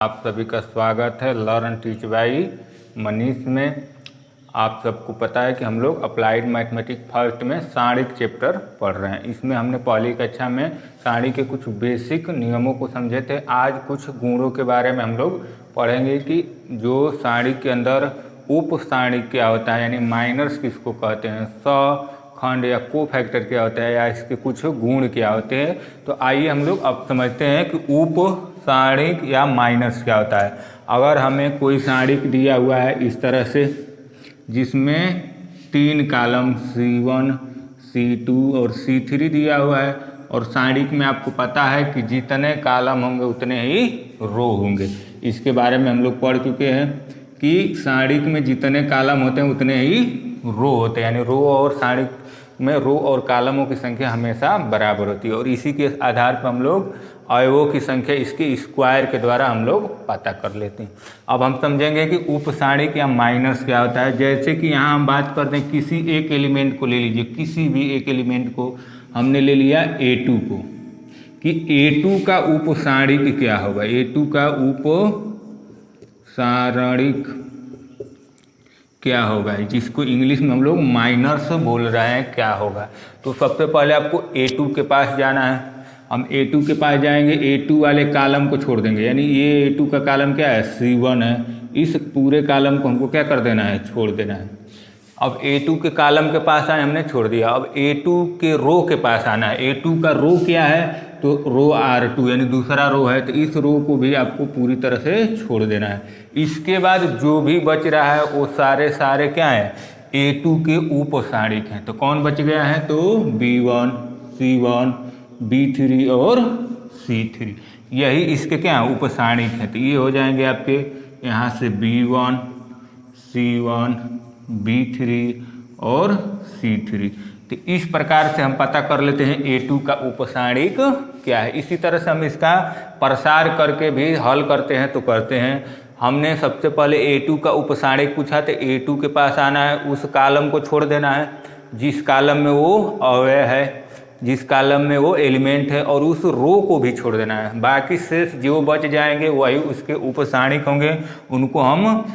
आप सभी का स्वागत है लर्न टीच बाई मनीष में। आप सबको पता है कि हम लोग अप्लाइड मैथमेटिक्स फर्स्ट में सारणिक चैप्टर पढ़ रहे हैं। इसमें हमने पहली कक्षा में सारणी के कुछ बेसिक नियमों को समझे थे। आज कुछ गुणों के बारे में हम लोग पढ़ेंगे कि जो सारणी के अंदर उप सारणी क्या होता है, यानी माइनर्स किसको कहते हैं, खंड या को फैक्टर क्या होता है, या इसके कुछ गुण क्या होते हैं। तो आइए हम लोग अब समझते हैं कि उप सारणिक या माइनस क्या होता है। अगर हमें कोई सारणिक दिया हुआ है इस तरह से, जिसमें 3 कॉलम C1, C2 और C3 दिया हुआ है, और सारणिक में आपको पता है कि जितने कॉलम होंगे उतने ही रो होंगे। इसके बारे में हम लोग पढ़ चुके हैं कि सारणिक में जितने कॉलम होते हैं उतने ही रो होते हैं, यानी रो और सारणिक में रो और कॉलमों की संख्या हमेशा बराबर होती है। और इसी के आधार पर हम लोग अवयवों की संख्या इसके स्क्वायर के द्वारा हम लोग पता कर लेते हैं। अब हम समझेंगे कि उप सारणिक या माइनस क्या होता है। जैसे कि यहाँ हम बात करते हैं, किसी एक एलिमेंट को ले लीजिए, किसी भी एक एलिमेंट को हमने ले लिया A2 को, कि A2 का उप सारणिक क्या होगा। A2 का उप सारणिक क्या होगा, जिसको इंग्लिश में हम लोग माइनर्स बोल रहे हैं, क्या होगा। तो सबसे पहले आपको A2 के पास जाना है। हम A2 के पास जाएंगे, A2 वाले कॉलम को छोड़ देंगे, यानी ये A2 का कॉलम क्या है, C1 है। इस पूरे कॉलम को हमको क्या कर देना है, छोड़ देना है। अब A2 के कॉलम के पास आए, हमने छोड़ दिया। अब A2 के रो के पास आना है। A2 का रो क्या है, तो रो R2 यानी दूसरा रो है, तो इस रो को भी आपको पूरी तरह से छोड़ देना है। इसके बाद जो भी बच रहा है वो सारे क्या है, A2 के उप सारणिक हैं। तो कौन बच गया है, तो B1, C1, B3 और C3, यही इसके क्या उप सारणिक हैं। तो ये हो जाएंगे आपके यहाँ से B1, C1, B3 और C3। तो इस प्रकार से हम पता कर लेते हैं A2 का उप सारणिक क्या है। इसी तरह से हम इसका प्रसार करके भी हल करते हैं। तो करते हैं, हमने सबसे पहले A2 का उप सारणिक पूछा, तो A2 के पास आना है, उस कॉलम को छोड़ देना है जिस कॉलम में वो अवयव है, जिस कॉलम में वो एलिमेंट है, और उस रो को भी छोड़ देना है। बाकी शेष जो बच जाएंगे वही उसके उप सारणिक होंगे। उनको हम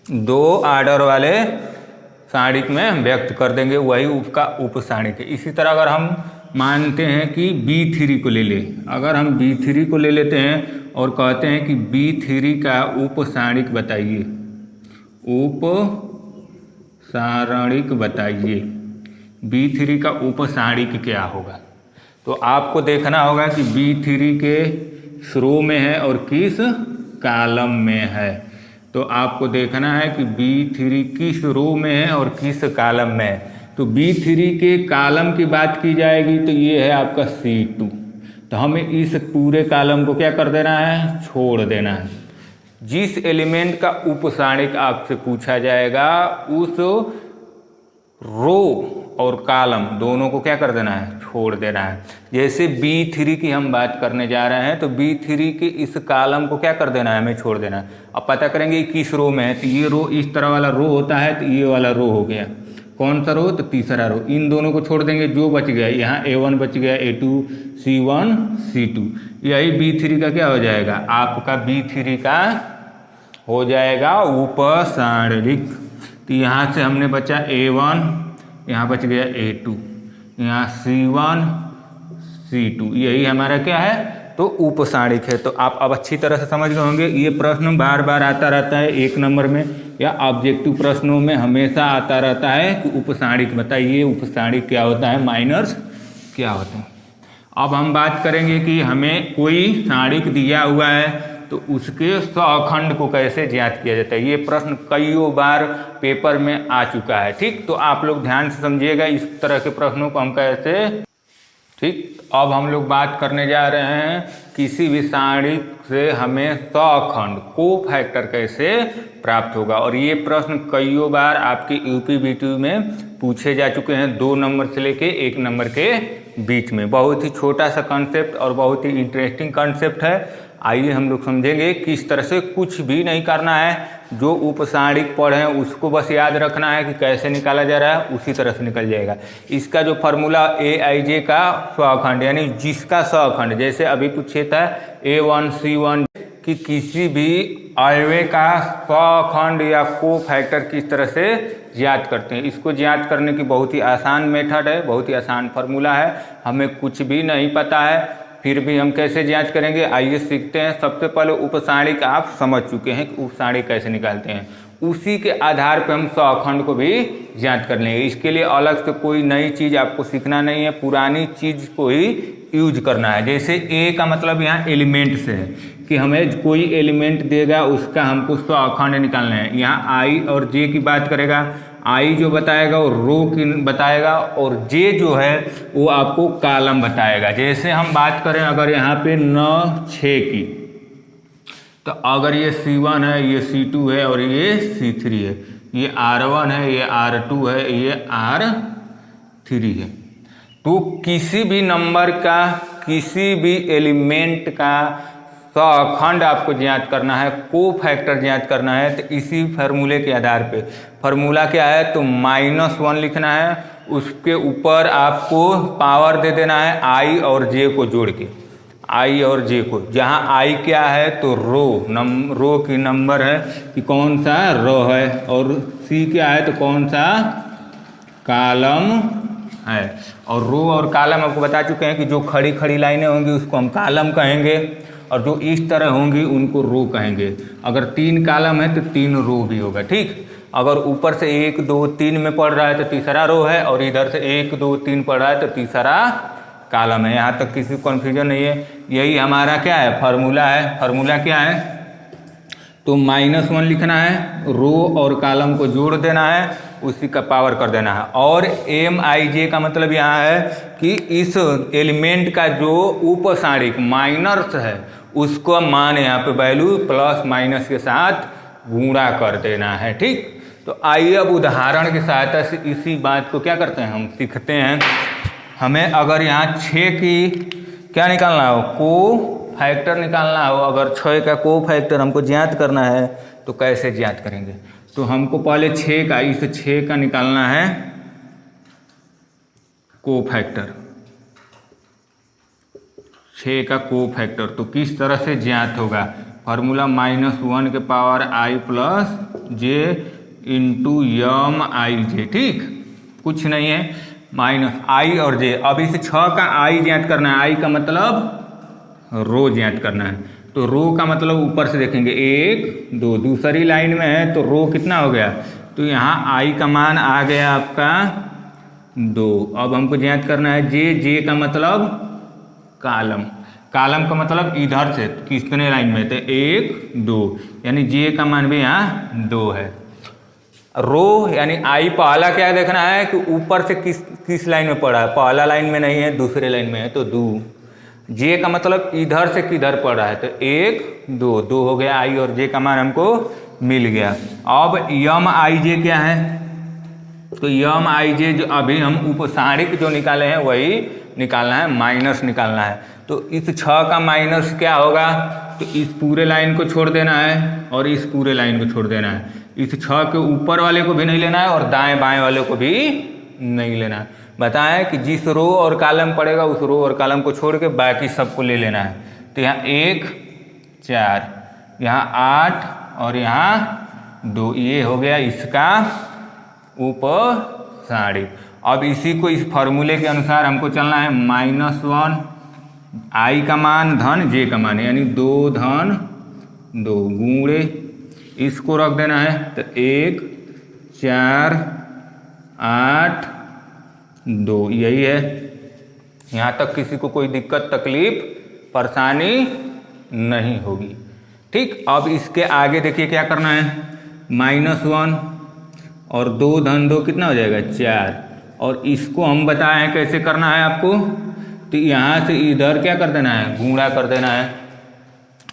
दो आर्डर वाले सारणिक में व्यक्त कर देंगे, वही उसका उप सारणिक है। इसी तरह अगर हम मानते हैं कि B3 को ले ले, अगर हम B3 को ले लेते हैं और कहते हैं कि B3 का उप सारणिक बताइए, उप सारणिक बताइए, B3 का उप सारणिक क्या होगा। तो आपको देखना होगा कि B3 के रो में है और किस कॉलम में है। तो आपको देखना है कि B3 किस रो में है और किस कॉलम में है। तो B3 के कॉलम की बात की जाएगी तो ये है आपका C2। तो हमें इस पूरे कॉलम को क्या कर देना है, छोड़ देना है। जिस एलिमेंट का उप सारणिक आपसे पूछा जाएगा उस रो और कॉलम दोनों को क्या कर देना है, छोड़ देना है। जैसे B3 की हम बात करने जा रहे हैं, तो B3 के इस कॉलम को क्या कर देना है, हमें छोड़ देना है। अब पता करेंगे किस रो में है। तो ये रो इस तरह वाला रो होता है, तो ये वाला रो हो गया। कौन सा रो, तो तीसरा रो। इन दोनों को छोड़ देंगे, जो बच गया यहाँ A1 बच गया, A2, C1, C2, यही B3 का क्या हो जाएगा, आपका B3 का हो जाएगा उप सारणिक। तो यहाँ से हमने बचा A1, यहाँ बच गया A2, यहाँ C1, C2, यही हमारा क्या है, तो उप सारणिक है। तो आप अब अच्छी तरह से समझ गए होंगे। ये प्रश्न बार बार आता रहता है 1 नंबर में, या ऑब्जेक्टिव प्रश्नों में हमेशा आता रहता है कि उप सारणिक बताइए, उप सारणिक क्या होता है, माइनर्स क्या होते हैं। अब हम बात करेंगे कि हमें कोई सारणिक दिया हुआ है तो उसके सहखंड को कैसे ज्ञात किया जाता है। ये प्रश्न कईयों बार पेपर में आ चुका है, ठीक। तो आप लोग ध्यान से समझिएगा इस तरह के प्रश्नों को हम कैसे, ठीक। अब हम लोग बात करने जा रहे हैं किसी भी सारणिक से हमें सहखंड को फैक्टर कैसे प्राप्त होगा। और ये प्रश्न कईयों बार आपके UP BT में पूछे जा चुके हैं, 2 नंबर से लेके 1 नंबर के बीच में। बहुत ही छोटा सा कॉन्सेप्ट और बहुत ही इंटरेस्टिंग कॉन्सेप्ट है। आइए हम लोग समझेंगे किस तरह से, कुछ भी नहीं करना है, जो उपसारिक पद हैं उसको बस याद रखना है कि कैसे निकाला जा रहा है, उसी तरह से निकल जाएगा। इसका जो फार्मूला Aij का स्वखंड यानी जिसका स्वखंड, जैसे अभी पूछे था A1C1 कि किसी भी अवयव का स्वखंड या को फैक्टर किस तरह से ज्ञात करते हैं। इसको ज्ञात करने की बहुत ही आसान मेथड है, बहुत ही आसान फार्मूला है। हमें कुछ भी नहीं पता है फिर भी हम कैसे जांच करेंगे, आइए सीखते हैं। सबसे पहले उपसारिक आप समझ चुके हैं कि उपसारिक कैसे निकालते हैं, उसी के आधार पर हम स्वखंड को भी जांच कर लेंगे। इसके लिए अलग से कोई नई चीज़ आपको सीखना नहीं है, पुरानी चीज़ को ही यूज करना है। जैसे ए का मतलब यहाँ एलिमेंट से है कि हमें कोई एलिमेंट देगा उसका हमको स्वखंड निकालना है। यहाँ आई और जे की बात करेगा, आई जो बताएगा वो रो की बताएगा और जे जो है वो आपको कॉलम बताएगा। जैसे हम बात करें अगर यहाँ पे 9 6 की, तो अगर ये C1 है, ये C2 है और ये C3 है, ये R1 है, ये R2 है, ये R3 है, तो किसी भी नंबर का, किसी भी एलिमेंट का स्वखंड आपको ज्ञात करना है, को फैक्टर ज्ञात करना है, तो इसी फार्मूले के आधार पे। फार्मूला क्या है, तो -1 लिखना है, उसके ऊपर आपको पावर दे देना है आई और जे को जोड़ के, आई और जे को। जहाँ आई क्या है तो रो की नंबर है कि कौन सा रो है, और सी क्या है तो कौन सा कॉलम है। और रो और कॉलम आपको बता चुके हैं कि जो खड़ी खड़ी लाइनें होंगी उसको हम कॉलम कहेंगे, और जो इस तरह होंगी उनको रो कहेंगे। अगर 3 कॉलम है तो 3 रो भी होगा, ठीक। अगर ऊपर से 1 2 3 में पढ़ रहा है तो तीसरा रो है, और इधर से 1 2 3 पढ़ रहा है तो तीसरा कॉलम है। यहाँ तक किसी को कन्फ्यूजन नहीं है। यही हमारा क्या है, फार्मूला है। फार्मूला क्या है, तो -1 लिखना है, रो और कॉलम को जोड़ देना है, उसी का पावर कर देना है। और Mij का मतलब यहाँ है कि इस एलिमेंट का जो उपसारिक माइनर्स है उसको मान यहाँ पे वैल्यू प्लस माइनस के साथ गुणा कर देना है, ठीक। तो आइए अब उदाहरण की सहायता से इसी बात को क्या करते हैं, हम सीखते हैं। हमें अगर यहाँ 6 की क्या निकालना हो, को फैक्टर निकालना हो, अगर 6 का को फैक्टर हमको ज्ञात करना है तो कैसे ज्ञात करेंगे, तो हमको पहले 6 का, इस 6 का निकालना है को फैक्टर, 6 का को फैक्टर। तो किस तरह से ज्ञात होगा, फार्मूला -1 के पावर आई प्लस जे इंटू Mij, ठीक। कुछ नहीं है, माइनस आई और जे। अब इस 6 का आई ज्ञात करना है, आई का मतलब रो ज्ञात करना है। तो रो का मतलब ऊपर से देखेंगे 1 2, दूसरी लाइन में है तो रो कितना हो गया, तो यहाँ आई का मान आ गया आपका 2। अब हमको ज्ञात करना है जे का मतलब कॉलम, कॉलम का मतलब इधर से कितने लाइन में थे 1 2, यानी जे का मान भी यहाँ 2 है। रो यानी आई पहला क्या देखना है कि ऊपर से किस लाइन में पड़ा है, पहला लाइन में नहीं है, दूसरे लाइन में है तो 2। जे का मतलब इधर से किधर पड़ रहा है, तो 1 2 हो गया, आई और जे का मान हमको मिल गया। अब Mij क्या है, तो Mij जो अभी हम उपसारिक जो निकाले हैं वही निकालना है, माइनस निकालना है। तो इस 6 का माइनस क्या होगा, तो इस पूरे लाइन को छोड़ देना है और इस पूरे लाइन को छोड़ देना है। इस 6 के ऊपर वाले को भी नहीं लेना है और दाएं बाएं वाले को भी नहीं लेना है। बताएं कि जिस रो और कॉलम पड़ेगा उस रो और कॉलम को छोड़ के बाकी सबको ले लेना है। तो यहाँ 1 4, यहाँ 8 और यहाँ 2, ये हो गया इसका उपसारिक। अब इसी को इस फार्मूले के अनुसार हमको चलना है, -1 आई का मान धन जे का मान, यानी 2 धन 2 गुणे इसको रख देना है, तो 1 4 8 2, यही है। यहाँ तक किसी को कोई दिक्कत तकलीफ परेशानी नहीं होगी, ठीक। अब इसके आगे देखिए क्या करना है, -1 और 2 धन 2 कितना हो जाएगा 4, और इसको हम बताए हैं कैसे करना है आपको, तो यहाँ से इधर क्या कर देना है, गुणा कर देना है,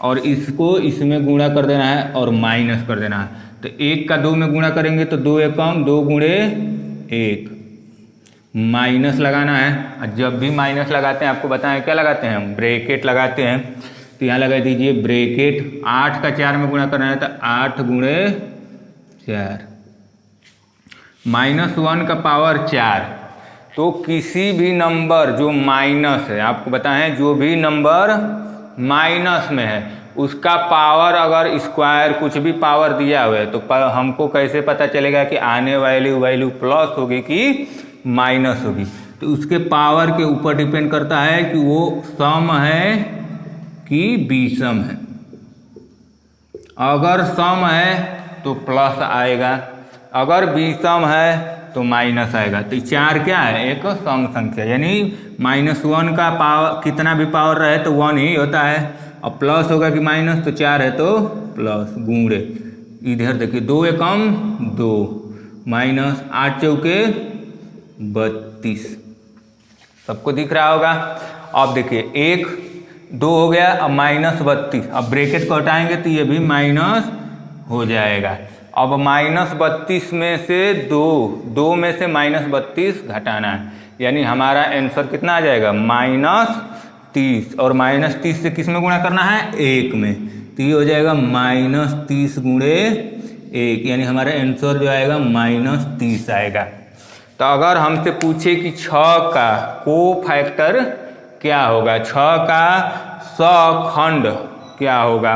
और इसको इसमें गुणा कर देना है और माइनस कर देना है। तो 1 का 2 में गुणा करेंगे तो 2 एकम 2 गुणे 1, माइनस लगाना है। और जब भी माइनस लगाते हैं आपको बताएं क्या लगाते हैं हम, ब्रैकेट लगाते हैं। तो यहाँ लगा दीजिए ब्रैकेट, 8 का 4 में गुणा करना है तो 8 गुणे 4, -1 का पावर 4। तो किसी भी नंबर जो माइनस है, आपको बताएं जो भी नंबर माइनस में है उसका पावर अगर स्क्वायर कुछ भी पावर दिया हुआ है तो हमको कैसे पता चलेगा कि आने वाली वैल्यू प्लस होगी कि माइनस होगी। तो उसके पावर के ऊपर डिपेंड करता है कि वो सम है कि विषम है। अगर सम है तो प्लस आएगा, अगर विषम है तो माइनस आएगा। तो 4 क्या है, एक सम संख्या, यानी -1 का पावर कितना भी पावर रहे तो 1 ही होता है। अब प्लस होगा कि माइनस, तो 4 है तो प्लस, गुणे इधर देखिए 2 एकम 2, माइनस 8 चौके 32, सबको दिख रहा होगा। अब देखिए 1 2 हो गया, अब -32, अब ब्रैकेट को हटाएंगे तो ये भी माइनस हो जाएगा। अब -32 में से 2 में से -32 घटाना है, यानी हमारा आंसर कितना आ जाएगा -30, और -30 से किस में गुणा करना है, 1 में, तो ये हो जाएगा -30 गुणे 1, यानी हमारा आंसर जो आएगा -30 आएगा। तो अगर हमसे पूछे कि 6 का कोफैक्टर क्या होगा, 6 का सखंड क्या होगा,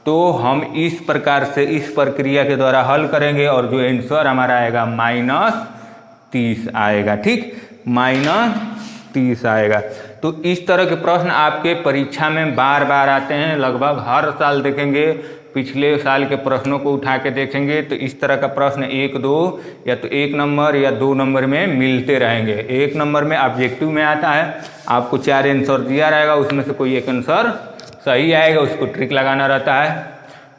तो हम इस प्रकार से इस प्रक्रिया के द्वारा हल करेंगे और जो आंसर हमारा आएगा -30 आएगा। ठीक, -30 आएगा। तो इस तरह के प्रश्न आपके परीक्षा में बार बार आते हैं, लगभग हर साल देखेंगे। पिछले साल के प्रश्नों को उठा के देखेंगे तो इस तरह का प्रश्न 1 2 या तो 1 नंबर या 2 नंबर में मिलते रहेंगे। 1 नंबर में ऑब्जेक्टिव में आता है, आपको 4 आंसर दिया रहेगा, उसमें से कोई एक आंसर सही आएगा, उसको ट्रिक लगाना रहता है।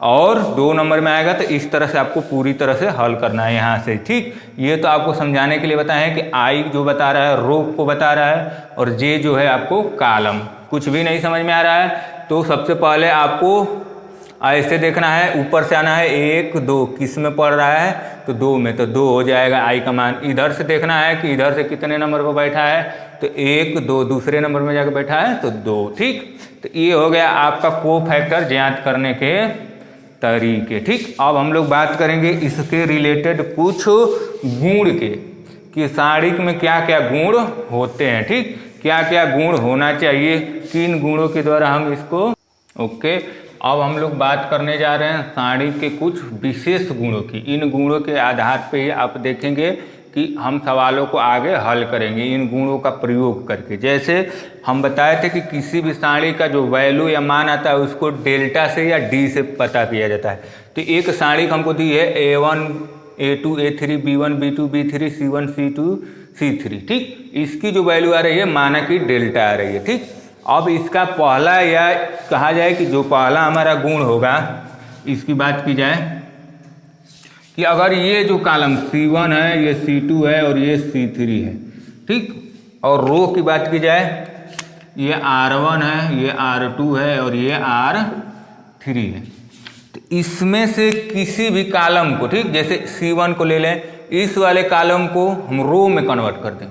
और 2 नंबर में आएगा तो इस तरह से आपको पूरी तरह से हल करना है यहाँ से। ठीक, ये तो आपको समझाने के लिए बताया है कि आई जो बता रहा है रो को बता रहा है, और जे जो है आपको कॉलम। कुछ भी नहीं समझ में आ रहा है तो सबसे पहले आपको ऐसे देखना है, ऊपर से आना है 1 2 किस में पड़ रहा है तो 2 में, तो 2 हो जाएगा आई का मान। इधर से देखना है कि इधर से कितने नंबर पर बैठा है तो 1 2, दूसरे नंबर में जाकर बैठा है तो 2। ठीक, तो ये हो गया आपका कोफैक्टर ज्ञात करने के तरीके। ठीक, अब हम लोग बात करेंगे इसके रिलेटेड कुछ गुण के, कि सारिक में क्या क्या गुण होते हैं। ठीक, क्या क्या गुण होना चाहिए, किन गुणों के द्वारा हम इसको ओके। अब हम लोग बात करने जा रहे हैं सारिक के कुछ विशेष गुणों की। इन गुणों के आधार पे ही आप देखेंगे कि हम सवालों को आगे हल करेंगे इन गुणों का प्रयोग करके। जैसे हम बताए थे कि किसी भी सारिक का जो वैल्यू या मान आता है उसको डेल्टा से या डी से पता किया जाता है। तो एक सारिक हमको दी है A1 A2 A3 B1 B2 B3 C1 C2 C3। ठीक, इसकी जो वैल्यू आ रही है माना कि डेल्टा आ रही है। ठीक, अब इसका पहला या कहा जाए कि जो पहला हमारा गुण होगा, इसकी बात की जाए कि अगर ये जो कॉलम C1 है, ये C2 है और ये C3 है। ठीक, और रो की बात की जाए, ये R1 है, ये R2 है और ये R3 है। तो इसमें से किसी भी कॉलम को, ठीक, जैसे C1 को ले लें, इस वाले कॉलम को हम रो में कन्वर्ट कर दें।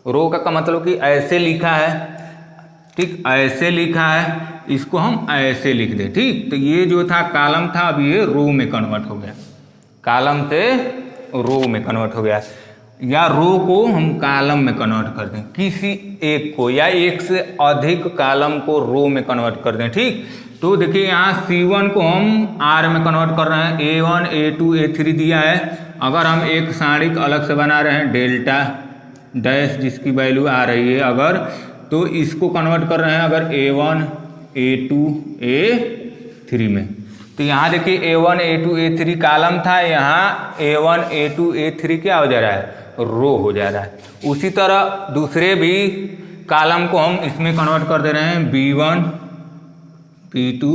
रो का मतलब कि ऐसे लिखा है, ठीक, ऐसे लिखा है, इसको हम ऐसे लिख दें। ठीक, तो ये जो था कॉलम था, अब ये रो में कन्वर्ट हो गया, कॉलम से रो में कन्वर्ट हो गया, या रो को हम कॉलम में कन्वर्ट कर दें, किसी एक को या एक से अधिक कॉलम को रो में कन्वर्ट कर दें। ठीक, तो देखिए यहाँ C1 को हम R में कन्वर्ट कर रहे हैं, A1 A2 A3 दिया है। अगर हम एक सारिक अलग से बना रहे हैं डेल्टा डैश जिसकी वैल्यू आ रही है, अगर तो इसको कन्वर्ट कर रहे हैं अगर A1 A2 A3 में, तो यहाँ देखिए A1 A2 A3 कॉलम था, यहाँ A1 A2 A3 क्या हो जा रहा है, रो हो जा रहा है। उसी तरह दूसरे भी कॉलम को हम इसमें कन्वर्ट कर दे रहे हैं B1 B2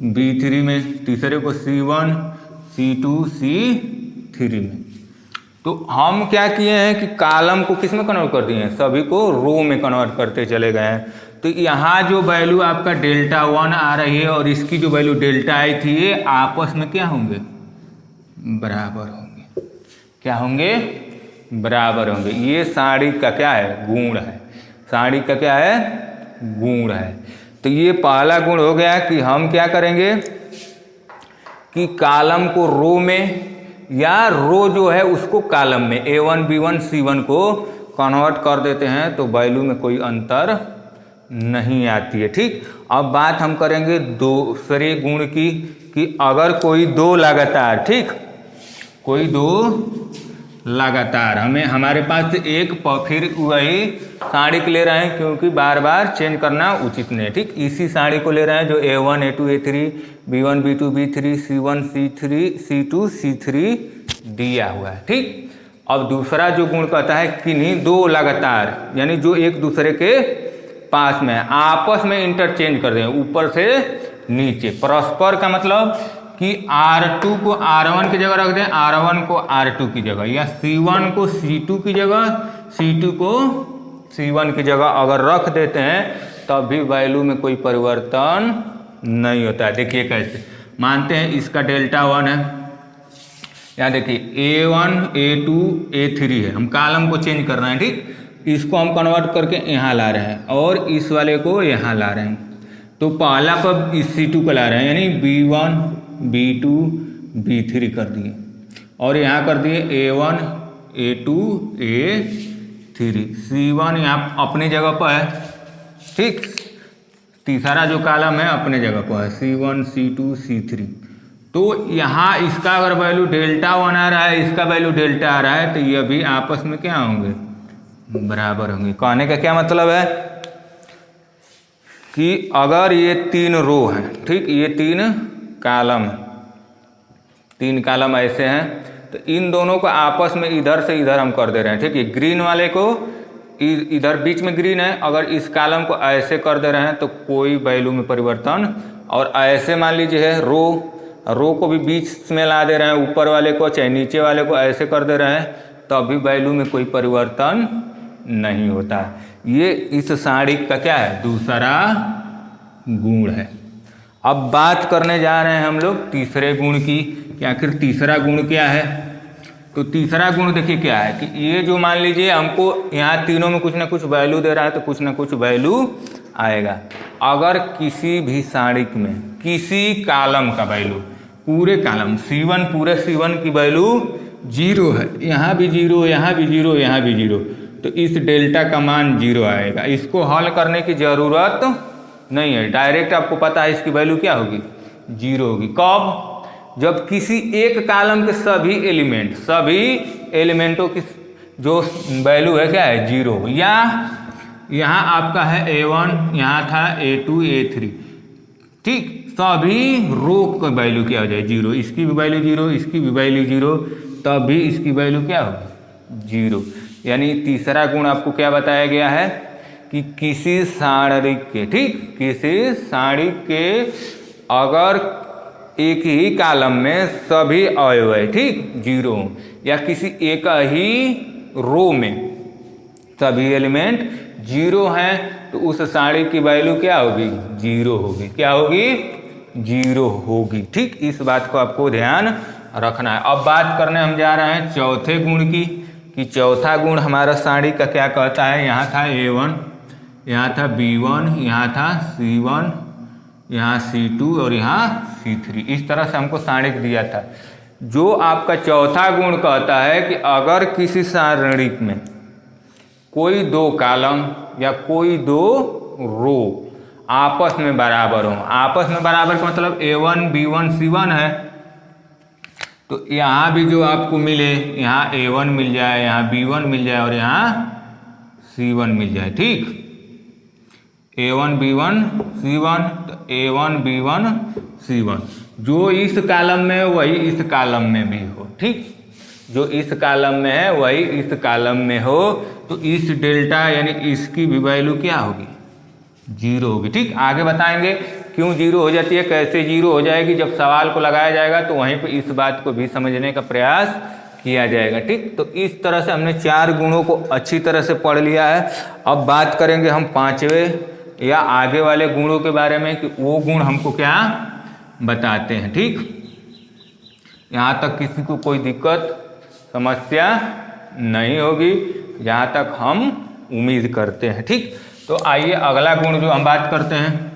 B3 में, तीसरे को C1 C2 C3 में। तो हम क्या किए हैं कि कॉलम को किस में कन्वर्ट कर दिए हैं, सभी को रो में कन्वर्ट करते चले गए हैं। तो यहाँ जो वैल्यू आपका डेल्टा 1 आ रही है और इसकी जो वैल्यू डेल्टा आई थी, ये आपस में क्या होंगे, बराबर होंगे। क्या होंगे, बराबर होंगे। ये सारणिक का क्या है? गुण है। सारणिक का क्या है? गुण है। तो ये पहला गुण हो गया कि हम क्या करेंगे कि कॉलम को रो में या रो जो है उसको कॉलम में A1 B1 C1 को कन्वर्ट कर देते हैं तो वैल्यू में कोई अंतर नहीं आती है। ठीक, अब बात हम करेंगे दूसरे गुण की कि अगर कोई दो लगातार, ठीक, कोई दो लगातार हमारे पास एक फिर वही सारणिक ले रहे हैं क्योंकि बार बार चेंज करना उचित नहीं है। ठीक, इसी सारणिक को ले रहे हैं जो A1 A2 A3 B1 B2 B3 C1 C3 C2 C3 दिया हुआ है। ठीक, अब दूसरा जो गुण कहता है किन्हीं दो लगातार यानी जो एक दूसरे के पास में आपस में इंटरचेंज कर दें ऊपर से नीचे। परस्पर का मतलब कि R2 को R1 की जगह रख दें, R1 को R2 की जगह, या C1 को C2 की जगह, C2 को C1 की जगह अगर रख देते हैं तब भी वैल्यू में कोई परिवर्तन नहीं होता है। देखिए कैसे मानते हैं, इसका डेल्टा 1 है, यहाँ देखिए A1 A2 A3 है, हम कॉलम को चेंज कर रहे हैं। ठीक, इसको हम कन्वर्ट करके यहाँ ला रहे हैं और इस वाले को यहाँ ला रहे हैं। तो पहला पर इस C2 को ला रहे हैं यानी B1 B2 B3 कर दिए और यहाँ कर दिए A1 A2 A3 C1 यहाँ अपनी जगह पर है। ठीक, तीसरा जो कॉलम है अपने जगह पर है C1 C2 C3। तो यहाँ इसका अगर वैल्यू डेल्टा 1 आ रहा है, इसका वैल्यू डेल्टा आ रहा है, तो ये भी आपस में क्या होंगे? बराबर होंगे। कहने का क्या मतलब है कि अगर ये तीन रो हैं, ठीक, ये तीन कॉलम, तीन कॉलम ऐसे हैं, तो इन दोनों को आपस में इधर से इधर हम कर दे रहे हैं। ठीक है, ग्रीन वाले को इधर बीच में ग्रीन है, अगर इस कॉलम को ऐसे कर दे रहे हैं तो कोई वैल्यू में परिवर्तन, और ऐसे मान लीजिए है रो को भी बीच में ला दे रहे हैं, ऊपर वाले को चाहे नीचे वाले को ऐसे कर दे रहे हैं तो अभी वैल्यू में कोई परिवर्तन नहीं होता। ये इस सारणिक का क्या है? दूसरा गुण है। अब बात करने जा रहे हैं हम लोग तीसरे गुण की कि आखिर तीसरा गुण क्या है। तो तीसरा गुण देखिए क्या है कि ये जो मान लीजिए हमको यहाँ तीनों में कुछ ना कुछ वैल्यू दे रहा है तो कुछ ना कुछ वैल्यू आएगा। अगर किसी भी सारणिक में किसी कॉलम का वैल्यू, पूरे कॉलम C1 पूरे C1 की वैल्यू 0 है, यहाँ भी 0 यहाँ भी 0 यहाँ भी 0, तो इस डेल्टा का मान 0 आएगा। इसको हल करने की जरूरत नहीं है, डायरेक्ट आपको पता है इसकी वैल्यू क्या होगी? 0 होगी। कब? जब किसी एक कॉलम के सभी एलिमेंटों की जो वैल्यू है क्या है? 0। या यहाँ आपका है A1, यहाँ था A2 A3, ठीक, सभी रो का वैल्यू क्या हो जाए? 0। इसकी भी वैल्यू 0, इसकी भी वैल्यू 0, तब भी इसकी वैल्यू क्या होगी? 0। यानी तीसरा गुण आपको क्या बताया गया है कि किसी सारणिक के, ठीक, किसी सारणिक के अगर एक ही कॉलम में सभी अवयव है, ठीक, 0, या किसी एक ही रो में सभी एलिमेंट 0 हैं तो उस सारणिक की वैल्यू क्या होगी? 0 होगी। क्या होगी? 0 होगी। ठीक, इस बात को आपको ध्यान रखना है। अब बात करने हम जा रहे हैं चौथे गुण की कि चौथा गुण हमारा सारणिक का क्या कहता है। यहाँ था A1, यहाँ था B1, यहाँ था C1, यहाँ C2 और यहाँ C3, इस तरह से हमको सारणिक दिया था। जो आपका चौथा गुण कहता है कि अगर किसी सारणिक में कोई दो कॉलम या कोई दो रो आपस में बराबर हो, आपस में बराबर का मतलब A1 B1 C1 है, तो यहाँ भी जो आपको मिले, यहाँ A1 मिल जाए, यहाँ B1 मिल जाए और यहाँ C1 मिल जाए, ठीक, A1 B1 C1, तो A1 B1 C1 जो इस कॉलम में है वही इस कॉलम में भी हो, ठीक, जो इस कॉलम में है वही इस कॉलम में हो, तो इस डेल्टा यानी इसकी भी वैल्यू क्या होगी? 0 होगी। ठीक, आगे बताएंगे क्यों 0 हो जाती है, कैसे 0 हो जाएगी। जब सवाल को लगाया जाएगा तो वहीं पे इस बात को भी समझने का प्रयास किया जाएगा। ठीक, तो इस तरह से हमने 4 गुणों को अच्छी तरह से पढ़ लिया है। अब बात करेंगे हम 5वें या आगे वाले गुणों के बारे में कि वो गुण हमको क्या बताते हैं। ठीक, यहाँ तक किसी को कोई दिक्कत समस्या नहीं होगी, जहाँ तक हम उम्मीद करते हैं। ठीक, तो आइए अगला गुण जो हम बात करते हैं,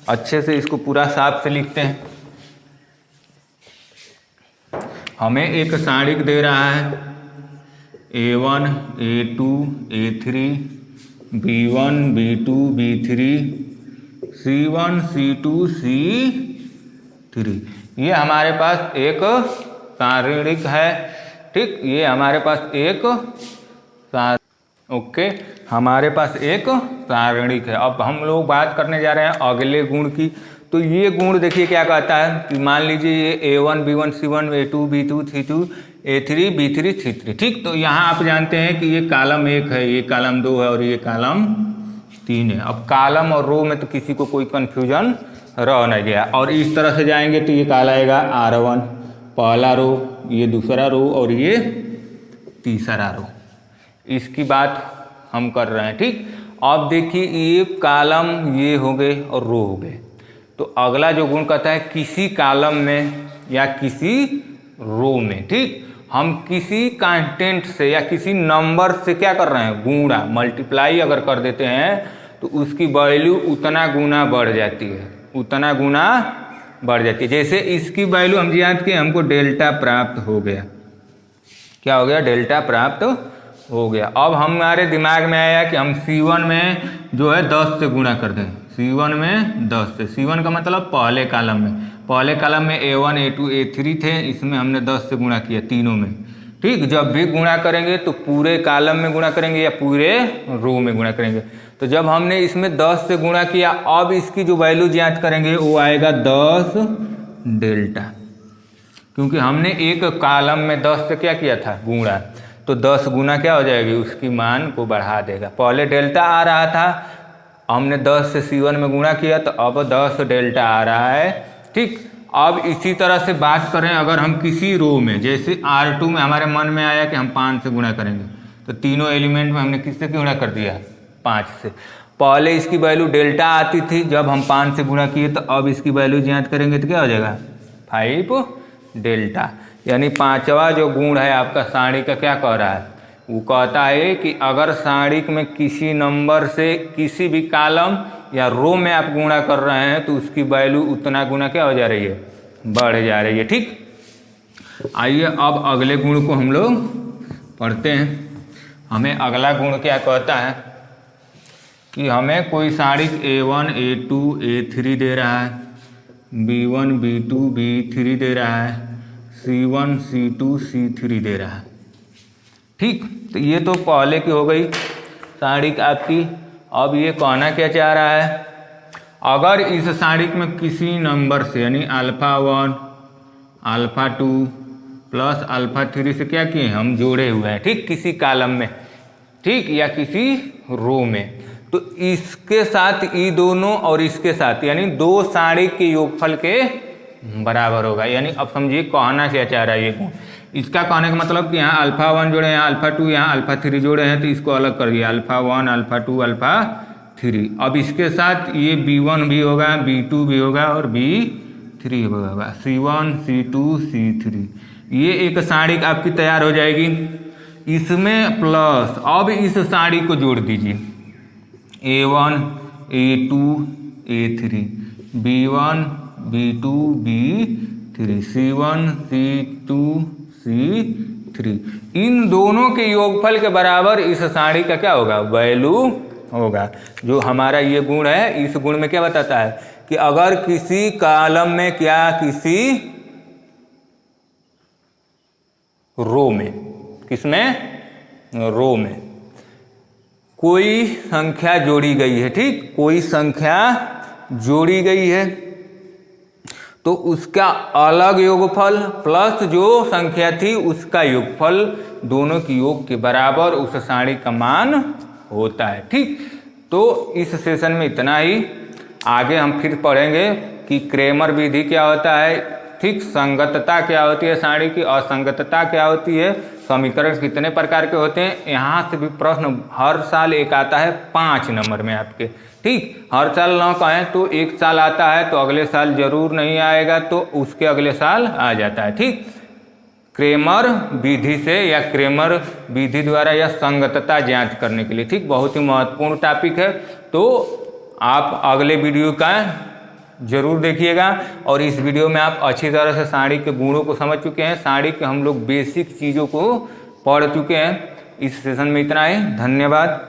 अच्छे से इसको पूरा साफ से लिखते हैं। हमें एक सारणिक दे रहा है A1 A2 A3 B1 B2 B3 C1 C2 C3, ये हमारे पास एक सारणिक है। ठीक, ये हमारे पास एक ओके हमारे पास एक सारणिक है। अब हम लोग बात करने जा रहे हैं अगले गुण की। तो ये गुण देखिए क्या कहता है कि मान लीजिए ये A1 B1 C1 A2 B2 C2 A3 B3 C3। ठीक, तो यहाँ आप जानते हैं कि ये कॉलम 1 है, ये कॉलम 2 है और ये कॉलम 3 है। अब कॉलम और रो में तो किसी को कोई कन्फ्यूजन रह नहीं गया। और इस तरह से जाएंगे तो ये कहलाएगा R1 पहला रो, ये दूसरा रो और ये तीसरा रो, इसकी बात हम कर रहे हैं। ठीक, अब देखिए ये कॉलम ये हो गए और रो हो गए। तो अगला जो गुण कहता है किसी कॉलम में या किसी रो में, ठीक, हम किसी कांस्टेंट से या किसी नंबर से क्या कर रहे हैं, गुणा मल्टीप्लाई अगर कर देते हैं तो उसकी वैल्यू उतना गुना बढ़ जाती है, उतना गुना बढ़ जाती है। जैसे इसकी वैल्यू हम याद किए, हमको डेल्टा प्राप्त हो गया। क्या हो गया, डेल्टा प्राप्त हो गया। अब हमारे दिमाग में आया कि हम C1 में जो है 10 से गुणा कर दें, C1 में 10 से। C1 का मतलब पहले कॉलम में, पहले कॉलम में A1 A2 A3 थे, इसमें हमने 10 से गुणा किया तीनों में। ठीक, जब भी गुणा करेंगे तो पूरे कॉलम में गुणा करेंगे या पूरे रो में गुणा करेंगे। तो जब हमने इसमें 10 से गुणा किया, अब इसकी जो वैल्यू ज्ञात करेंगे वो आएगा 10 डेल्टा, क्योंकि हमने एक कॉलम में 10 से क्या किया था, गुणा। तो 10 गुना क्या हो जाएगी, उसकी मान को बढ़ा देगा। पहले डेल्टा आ रहा था, हमने 10 से C1 में गुणा किया तो अब 10 डेल्टा आ रहा है। ठीक, अब इसी तरह से बात करें अगर हम किसी रो में, जैसे R2 में हमारे मन में आया कि हम 5 से गुणा करेंगे, तो तीनों एलिमेंट में हमने किससे गुणा कर दिया, 5 से। पहले इसकी वैल्यू डेल्टा आती थी, जब हम 5 से गुणा किए तो अब इसकी वैल्यू ज्ञात करेंगे तो क्या हो जाएगा, 5 डेल्टा। यानी पांचवा जो गुण है आपका सारणी का क्या कह रहा है, वो कहता है कि अगर सारणी में किसी नंबर से किसी भी कॉलम या रो में आप गुणा कर रहे हैं तो उसकी वैल्यू उतना गुना क्या हो जा रही है, बढ़ जा रही है। ठीक, आइए अब अगले गुण को हम लोग पढ़ते हैं। हमें अगला गुण क्या कहता है कि हमें कोई सारणी A1 A2 A3 दे रहा है, B1 B2 B3 दे रहा है, C1 C2 C3 दे रहा है। ठीक, तो ये तो पहले की हो गई सारणी आपकी। अब ये कहना क्या चाह रहा है, अगर इस सारणी में किसी नंबर से यानी α1 α2 प्लस α3 से क्या किए हम जोड़े हुए हैं, ठीक, किसी कॉलम में, ठीक, या किसी रो में, तो इसके साथ ये दोनों और इसके साथ यानी दो सारणी के योगफल के बराबर होगा। यानी अब समझिए कहना क्या चाह रहा है ये गुण। इसका कहने का मतलब कि यहाँ α1 जोड़े हैं, α2 यहाँ α3 जोड़े हैं, तो इसको अलग कर दिया, α1 α2 α3। अब इसके साथ ये B1 भी होगा, B2 भी होगा और B3 भी होगा, C1 C2 C3। ये एक सारणी आपकी तैयार हो जाएगी। इसमें प्लस अब इस सारणी को जोड़ दीजिए, A1 A2 A3 B1 B2 B3 C1 C2 C3। इन दोनों के योगफल के बराबर इस सारणी का क्या होगा, वैल्यू होगा। जो हमारा ये गुण है, इस गुण में क्या बताता है कि अगर किसी कॉलम में क्या किसी रो में, किसमें, रो में कोई संख्या जोड़ी गई है, ठीक, कोई संख्या जोड़ी गई है, तो उसका अलग योगफल प्लस जो संख्या थी उसका योगफल, दोनों की योग के बराबर उस सारणी का मान होता है। ठीक, तो इस सेशन में इतना ही। आगे हम फिर पढ़ेंगे कि क्रैमर विधि क्या होता है, ठीक, संगतता क्या होती है सारणी की, असंगतता क्या होती है, समीकरण कितने प्रकार के होते हैं। यहाँ से भी प्रश्न हर साल एक आता है 5 नंबर में आपके, ठीक, हर साल ना कहें तो एक साल आता है तो अगले साल जरूर नहीं आएगा, तो उसके अगले साल आ जाता है। ठीक, क्रेमर विधि से या क्रेमर विधि द्वारा या संगतता जांच करने के लिए। ठीक, बहुत ही महत्वपूर्ण टॉपिक है, तो आप अगले वीडियो का जरूर देखिएगा। और इस वीडियो में आप अच्छी तरह से साड़ी के गुणों को समझ चुके हैं, साड़ी के हम लोग बेसिक चीज़ों को पढ़ चुके हैं। इस सेशन में इतना ही, धन्यवाद।